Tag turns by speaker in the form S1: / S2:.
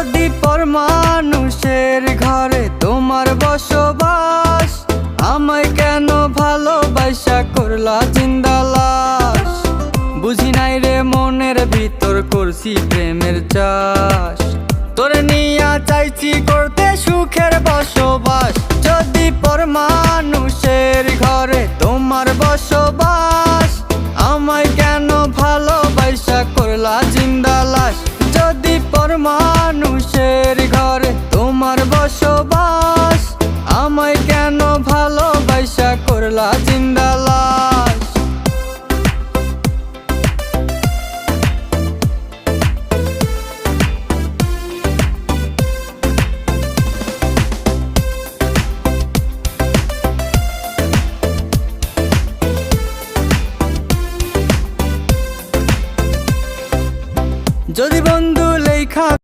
S1: যদি পর মানুষের ঘরে তোমার বসবাস, আমায় কেন ভালোবাসা করলা জিন্দা লাশ? বুঝি নাই রে মনের ভিতর করছি প্রেমের চাষ, তোরে নিয়া চাইছি করতে সুখের বসবাস। যদি পর মানুষের ঘরে তোমার বসবাস, আমায় কেন ভালোবাসা করলা জিন্দা লাশ? যদি পর মানুষের ঘরে তোমার বসবাস, আমায় কেন ভালোবাসা করলা জিন্দা লাশ?